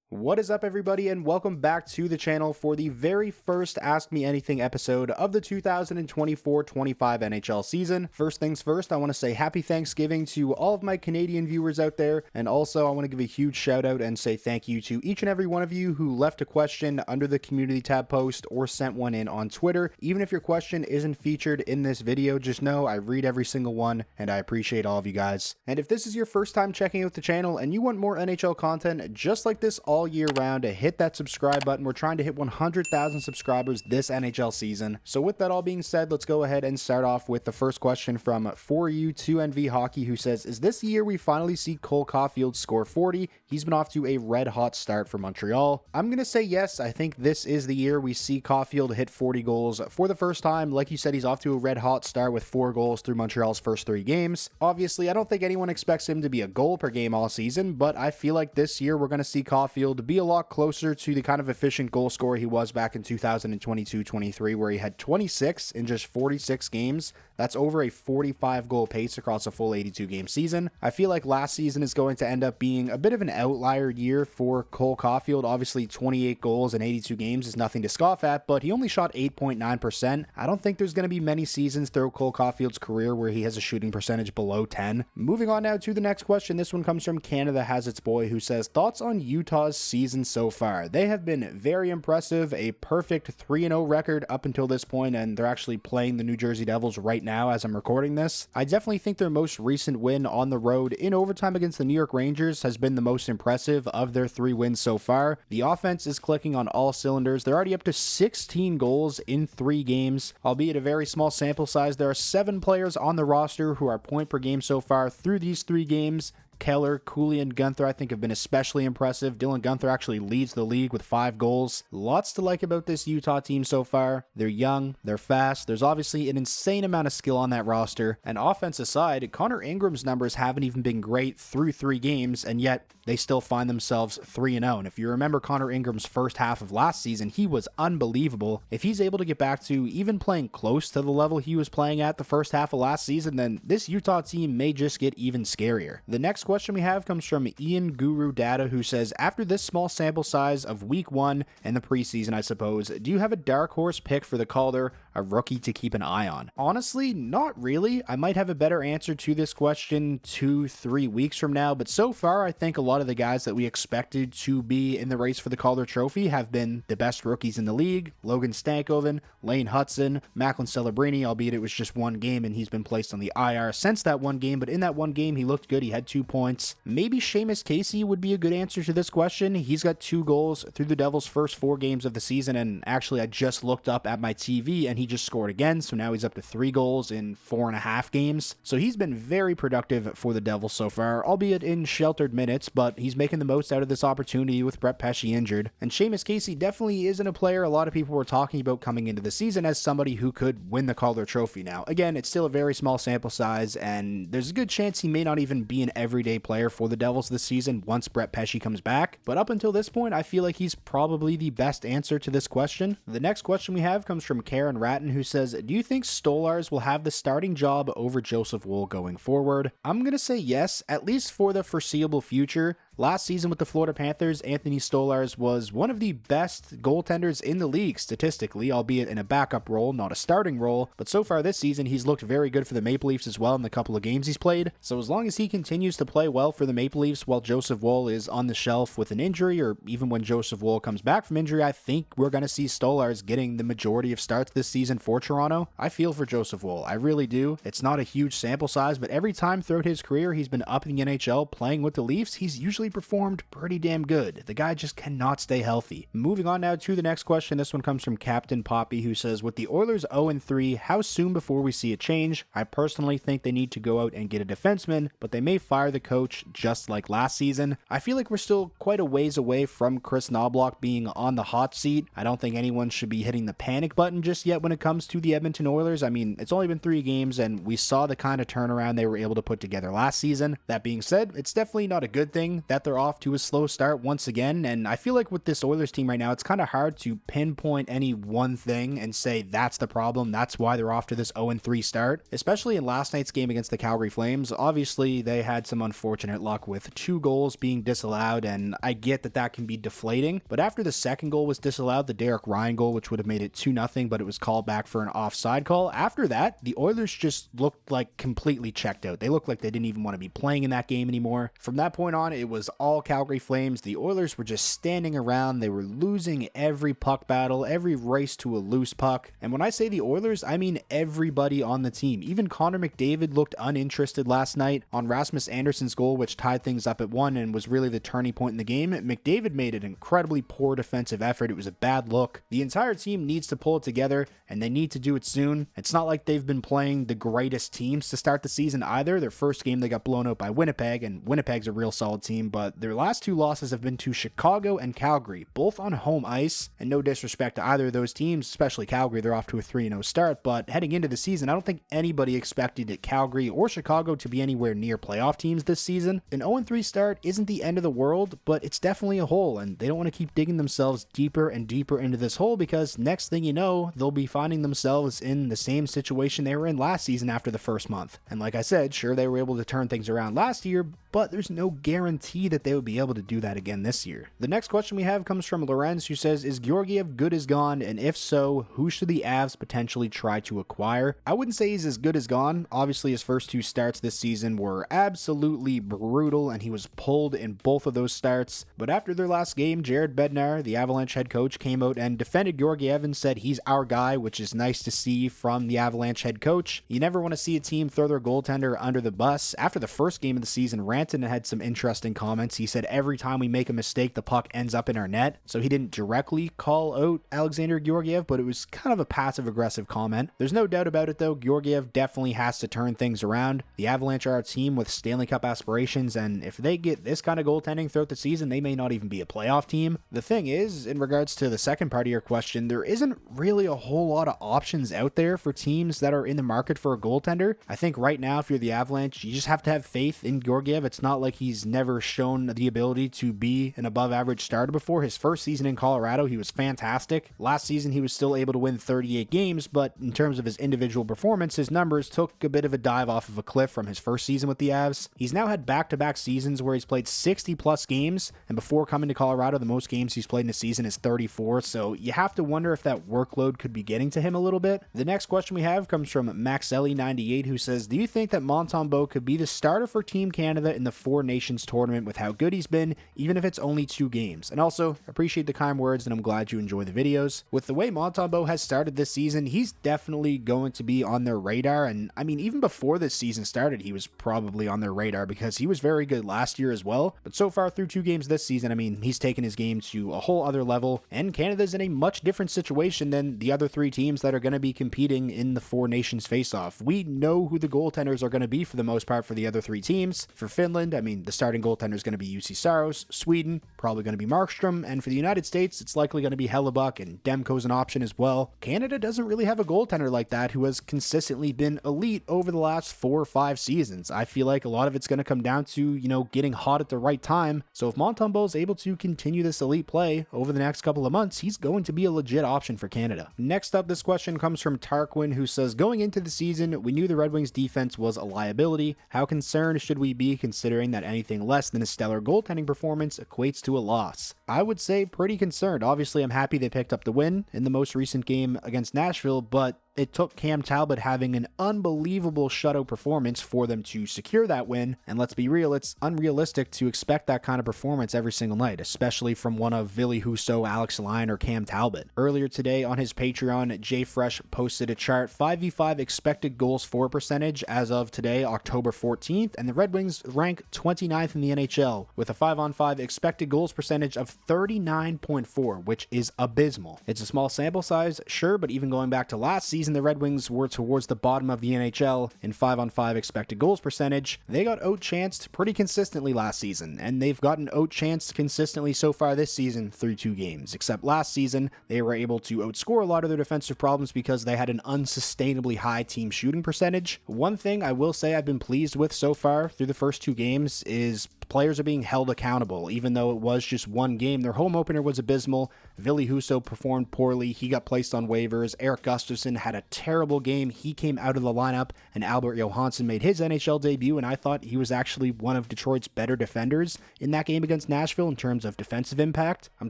What is up, everybody, and welcome back to the channel for the very first Ask Me Anything episode of the 2024-25 NHL season. First things first, I want to say happy Thanksgiving to all of my Canadian viewers out there, and also I want to give a huge shout out and say thank you to each and every one of you who left a question under the community tab post or sent one in on Twitter. Even if your question isn't featured in this video, just know I read every single one, and I appreciate all of you guys. And if this is your first time checking out the channel and you want more NHL content just like this all year round, to hit that subscribe button. We're trying to hit 100,000 subscribers this NHL season. So with that all being said, let's go ahead and start off with the first question from 4U2NV Hockey, who says, is this the year we finally see Cole Coffield score 40? He's been off to a red hot start for Montreal. I'm going to say yes. I think this is the year we see Coffield hit 40 goals for the first time. Like you said, he's off to a red hot start with 4 goals through Montreal's first 3 games. Obviously, I don't think anyone expects him to be a goal per game all season, but I feel like this year we're going to see Coffield be a lot closer to the kind of efficient goal scorer he was back in 2022-23, where he had 26 in just 46 games. That's over a 45 goal pace across a full 82 game season. I feel like last season is going to end up being a bit of an outlier year for Cole Coffield. Obviously, 28 goals in 82 games is nothing to scoff at, but he only shot 8.9%. I don't think there's going to be many seasons throughout Cole Caufield's career where he has a shooting percentage below 10. Moving on now to the next question. This one comes from Canada Has Its Boy, who says, thoughts on Utah's season so far? They have been very impressive, a perfect 3-0 record up until this point, and they're actually playing the New Jersey Devils right now as I'm recording this. I definitely think their most recent win on the road in overtime against the New York Rangers has been the most impressive of their 3 wins so far. The offense is clicking on all cylinders. They're already up to 16 goals in 3 games, albeit a very small sample size. There are 7 players on the roster who are point per game so far through these 3 games. Keller, Cooley, and Gunther I think have been especially impressive. Dylan Gunther actually leads the league with 5 goals. Lots to like about this Utah team so far. They're young, they're fast, there's obviously an insane amount of skill on that roster, and offense aside, Connor Ingram's numbers haven't even been great through 3 games, and yet they still find themselves 3-0. And if you remember Connor Ingram's first half of last season, he was unbelievable. If he's able to get back to even playing close to the level he was playing at the first half of last season, then this Utah team may just get even scarier. The next question we have comes from Ian Guru Data, who says, after this small sample size of week 1 and the preseason, I suppose, do you have a dark horse pick for the Calder, a rookie to keep an eye on? Honestly, not really. I might have a better answer to this question 2-3 weeks from now, but so far I think a lot of the guys that we expected to be in the race for the Calder Trophy have been the best rookies in the league. Logan Stankoven, Lane Hudson, Macklin Celebrini, albeit it was just 1 game and he's been placed on the IR since that 1 game, but in that 1 game he looked good. He had 2 points. Maybe Sheamus Casey would be a good answer to this question. He's got 2 goals through the Devils' first 4 games of the season, and actually I just looked up at my TV and he just scored again, so now he's up to 3 goals in 4.5 games. So he's been very productive for the Devils so far, albeit in sheltered minutes, but he's making the most out of this opportunity with Brett Pesce injured. And Sheamus Casey definitely isn't a player a lot of people were talking about coming into the season as somebody who could win the Calder Trophy now. Again, it's still a very small sample size, and there's a good chance he may not even be an everyday player for the Devils this season once Brett Pesce comes back, but up until this point I feel like he's probably the best answer to this question. The next question we have comes from Karen Ratton, who says, do you think Stolarz will have the starting job over Joseph Woll going forward? I'm gonna say yes, at least for the foreseeable future. Last season with the Florida Panthers, Anthony Stolarz was one of the best goaltenders in the league statistically, albeit in a backup role, not a starting role, but so far this season he's looked very good for the Maple Leafs as well in the couple of games he's played. So as long as he continues to play well for the Maple Leafs while Joseph Woll is on the shelf with an injury, or even when Joseph Woll comes back from injury, I think we're going to see Stolarz getting the majority of starts this season for Toronto. I feel for Joseph Woll, I really do. It's not a huge sample size, but every time throughout his career he's been up in the NHL playing with the Leafs, he's usually performed pretty damn good. The guy just cannot stay healthy. Moving on now to the next question. This one comes from Captain Poppy, who says, with the Oilers 0-3, how soon before we see a change? I personally think they need to go out and get a defenseman, but they may fire the coach just like last season. I feel like we're still quite a ways away from Chris Knoblauch being on the hot seat. I don't think anyone should be hitting the panic button just yet when it comes to the Edmonton Oilers. I mean, it's only been 3 games and we saw the kind of turnaround they were able to put together last season. That being said, it's definitely not a good thing that that they're off to a slow start once again, and I feel like with this Oilers team right now, it's kind of hard to pinpoint any one thing and say that's the problem, that's why they're off to this 0-3 start, especially in last night's game against the Calgary Flames. Obviously, they had some unfortunate luck with 2 goals being disallowed, and I get that that can be deflating, but after the second goal was disallowed, the Derek Ryan goal, which would have made it 2-0, but it was called back for an offside call. After that, the Oilers just looked like completely checked out. They looked like they didn't even want to be playing in that game anymore. From that point on, it was all Calgary Flames. The Oilers were just standing around. They were losing every puck battle, every race to a loose puck. And when I say the Oilers, I mean everybody on the team. Even Connor McDavid looked uninterested last night on Rasmus Anderson's goal, which tied things up at 1 and was really the turning point in the game. McDavid made an incredibly poor defensive effort. It was a bad look. The entire team needs to pull it together, and they need to do it soon. It's not like they've been playing the greatest teams to start the season either. Their first game, they got blown out by Winnipeg, and Winnipeg's a real solid team, but their last 2 losses have been to Chicago and Calgary, both on home ice, and no disrespect to either of those teams, especially Calgary. They're off to a 3-0 start, but heading into the season, I don't think anybody expected Calgary or Chicago to be anywhere near playoff teams this season. An 0-3 start isn't the end of the world, but it's definitely a hole, and they don't want to keep digging themselves deeper and deeper into this hole, because next thing you know, they'll be finding themselves in the same situation they were in last season after the first month. And like I said, sure, they were able to turn things around last year, but there's no guarantee that they would be able to do that again this year. The next question we have comes from Loren, who says, is Georgiev good as gone? And if so, who should the Avs potentially try to acquire? I wouldn't say he's as good as gone. Obviously, his first 2 starts this season were absolutely brutal, and he was pulled in both of those starts. But after their last game, Jared Bednar, the Avalanche head coach, came out and defended Georgiev and said he's our guy, which is nice to see from the Avalanche head coach. You never want to see a team throw their goaltender under the bus. After the first game of the season, Rantanen had some interesting comments. He said every time we make a mistake, the puck ends up in our net. So he didn't directly call out Alexander Georgiev, but it was kind of a passive-aggressive comment. There's no doubt about it, though. Georgiev definitely has to turn things around. The Avalanche are a team with Stanley Cup aspirations, and if they get this kind of goaltending throughout the season, they may not even be a playoff team. The thing is, in regards to the second part of your question, there isn't really a whole lot of options out there for teams that are in the market for a goaltender. I think right now, if you're the Avalanche, you just have to have faith in Georgiev. It's not like he's never shown the ability to be an above average starter before. His first season in Colorado, he was fantastic. Last season, he was still able to win 38 games, but in terms of his individual performance, his numbers took a bit of a dive off of a cliff from his first season with the Avs. He's now had back-to-back seasons where he's played 60 plus games, and before coming to Colorado, the most games he's played in a season is 34, so you have to wonder if that workload could be getting to him a little bit. The next question we have comes from Maxelli98, who says, do you think that Montembeault could be the starter for Team Canada in the Four Nations tournament with how good he's been, even if it's only 2 games? And also, appreciate the kind words, and I'm glad you enjoy the videos. With the way Montembeault has started this season, he's definitely going to be on their radar, and I mean, even before this season started, he was probably on their radar because he was very good last year as well. But so far through 2 games this season, I mean, he's taken his game to a whole other level, and Canada's in a much different situation than the other 3 teams that are going to be competing in the Four Nations face-off. We know who the goaltenders are going to be for the most part for the other 3 teams. For Finland, I mean, the starting goaltender is going to be UC Saros. Sweden, probably going to be Markstrom, and for the United States, it's likely going to be Hellebuck, and Demko's an option as well. Canada doesn't really have a goaltender like that who has consistently been elite over the last 4 or 5 seasons. I feel like a lot of it's going to come down to, getting hot at the right time. So if Montembeault is able to continue this elite play over the next couple of months, he's going to be a legit option for Canada. Next up, this question comes from Tarwin, who says, going into the season, we knew the Red Wings defense was a liability. How concerned should we be considering that anything less than a stellar goaltending performance equates to a loss? I would say pretty concerned. Obviously, I'm happy they picked up the win in the most recent game against Nashville, but it took Cam Talbot having an unbelievable shutout performance for them to secure that win, and let's be real, it's unrealistic to expect that kind of performance every single night, especially from one of Ville Husso, Alex Lyon, or Cam Talbot. Earlier today on his Patreon, Jay Fresh posted a chart, 5v5 expected goals for percentage as of today, October 14th, and the Red Wings rank 29th in the NHL with a 5-on-5 expected goals percentage of 39.4, which is abysmal. It's a small sample size, sure, but even going back to last season, the Red Wings were towards the bottom of the NHL in 5-on-5 expected goals percentage. They got out-chanced pretty consistently last season, and they've gotten out-chanced consistently so far this season through 2 games, except last season they were able to outscore a lot of their defensive problems because they had an unsustainably high team shooting percentage. One thing I will say I've been pleased with so far through the first 2 games is players are being held accountable. Even though it was just one game, their home opener was abysmal. Ville Husso performed poorly. He got placed on waivers. Erik Gustafsson had a terrible game. He came out of the lineup, and Albert Johansson made his NHL debut, and I thought he was actually one of Detroit's better defenders in that game against Nashville in terms of defensive impact. I'm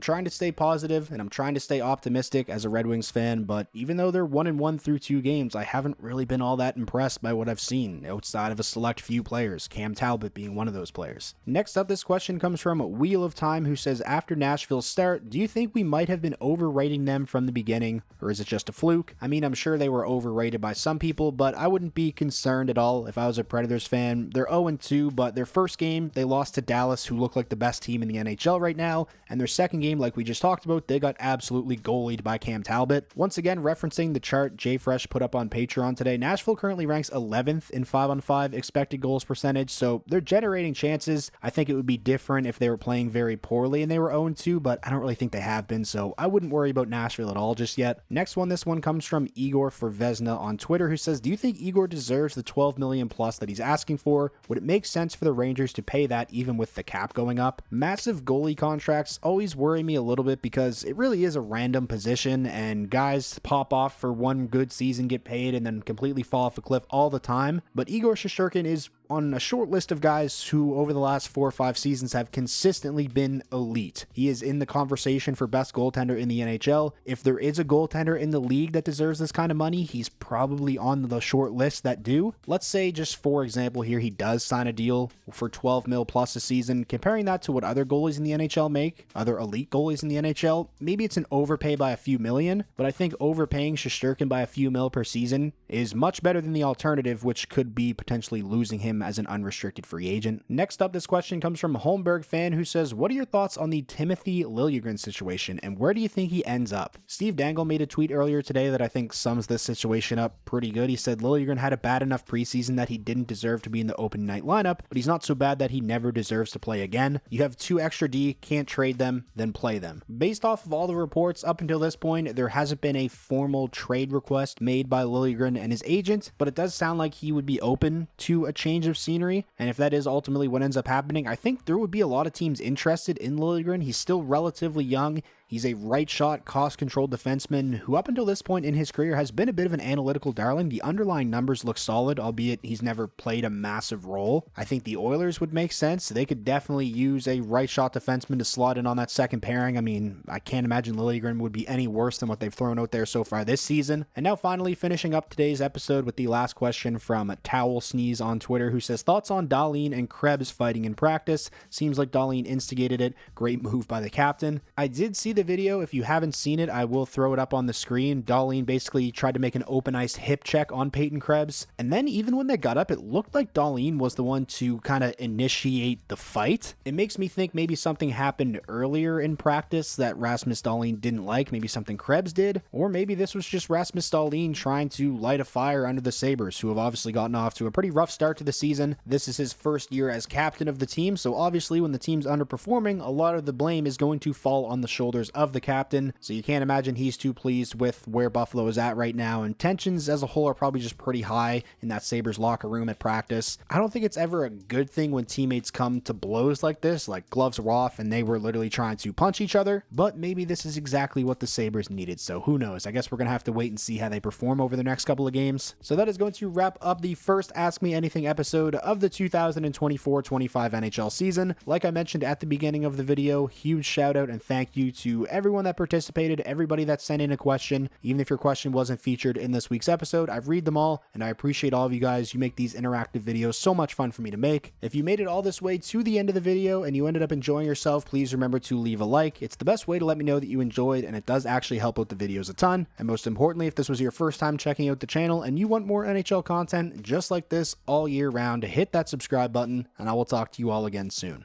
trying to stay positive, and I'm trying to stay optimistic as a Red Wings fan, but even though they're 1-1 through 2 games, I haven't really been all that impressed by what I've seen outside of a select few players, Cam Talbot being one of those players. Next up, this question comes from Wheel of Time, who says, after Nashville's start, do you think we might have been overrating them from the beginning, or is it just a fluke? I mean, I'm sure they were overrated by some people, but I wouldn't be concerned at all if I was a Predators fan. They're 0-2, but their first game, they lost to Dallas, who look like the best team in the NHL right now, and their second game, like we just talked about, they got absolutely goalied by Cam Talbot. Once again, referencing the chart Jay Fresh put up on Patreon today, Nashville currently ranks 11th in 5-on-5 expected goals percentage, so they're generating chances. I think it would be different if they were playing very poorly and they were 0-2, but I don't really think they have been, so I wouldn't worry about Nashville at all just yet. Next one, this one comes from Igor for Vesna on Twitter, who says, do you think Igor deserves the $12 million plus that he's asking for? Would it make sense for the Rangers to pay that even with the cap going up? Massive goalie contracts always worry me a little bit because it really is a random position, and guys pop off for one good season, get paid, and then completely fall off a cliff all the time. But Igor Shesterkin is on a short list of guys who over the last 4 or 5 seasons have consistently been elite. He is in the conversation for best goaltender in the NHL. If there is a goaltender in the league that deserves this kind of money, he's probably on the short list that do. Let's say, just for example here, he does sign a deal for $12 million plus a season. Comparing that to what other goalies in the NHL make, other elite goalies in the NHL, maybe it's an overpay by a few million, but I think overpaying Shesterkin by a few mil per season is much better than the alternative, which could be potentially losing him as an unrestricted free agent. Next up, this question comes from Holmberg fan, who says, what are your thoughts on the Timothy Liljegren situation, and where do you think he ends up? Steve Dangle made a tweet earlier today that I think sums this situation up pretty good. He said Liljegren had a bad enough preseason that he didn't deserve to be in the open night lineup, but he's not so bad that he never deserves to play again. You have 2 extra D, can't trade them, then play them. Based off of all the reports up until this point, there hasn't been a formal trade request made by Liljegren and his agent, but it does sound like he would be open to a change of scenery, and if that is ultimately what ends up happening, I think there would be a lot of teams interested in Liljegren. He's still relatively young. He's a right-shot, cost-controlled defenseman who up until this point in his career has been a bit of an analytical darling. The underlying numbers look solid, albeit he's never played a massive role. I think the Oilers would make sense. They could definitely use a right-shot defenseman to slot in on that second pairing. I mean, I can't imagine Liljegren would be any worse than what they've thrown out there so far this season. And now finally finishing up today's episode with the last question from Towel Sneeze on Twitter, who says, thoughts on Dahlin and Krebs fighting in practice? Seems like Dahlin instigated it. Great move by the captain. I did see the video. If you haven't seen it, I will throw it up on the screen. Dahlin basically tried to make an open ice hip check on Peyton Krebs, and then even when they got up, it looked like Dahlin was the one to kind of initiate the fight. It makes me think maybe something happened earlier in practice that Rasmus Dahlin didn't like, maybe something Krebs did, or maybe this was just Rasmus Dahlin trying to light a fire under the Sabres, who have obviously gotten off to a pretty rough start to the season. This is his first year as captain of the team, so obviously when the team's underperforming, a lot of the blame is going to fall on the shoulders of the captain, so you can't imagine he's too pleased with where Buffalo is at right now, and tensions as a whole are probably just pretty high in that Sabres locker room at practice. I don't think it's ever a good thing when teammates come to blows like this, like gloves were off and they were literally trying to punch each other, but maybe this is exactly what the Sabres needed, so who knows. I guess we're gonna have to wait and see how they perform over the next couple of games. So that is going to wrap up the first Ask Me Anything episode of the 2024-25 NHL season. Like I mentioned at the beginning of the video, huge shout out and thank you to everyone that participated, everybody that sent in a question. Even if your question wasn't featured in this week's episode, I've read them all, and I appreciate all of you guys. You make these interactive videos so much fun for me to make. If you made it all this way to the end of the video and you ended up enjoying yourself, please remember to leave a like. It's the best way to let me know that you enjoyed, and it does actually help out the videos a ton. And most importantly, if this was your first time checking out the channel and you want more NHL content just like this all year round, hit that subscribe button, and I will talk to you all again soon.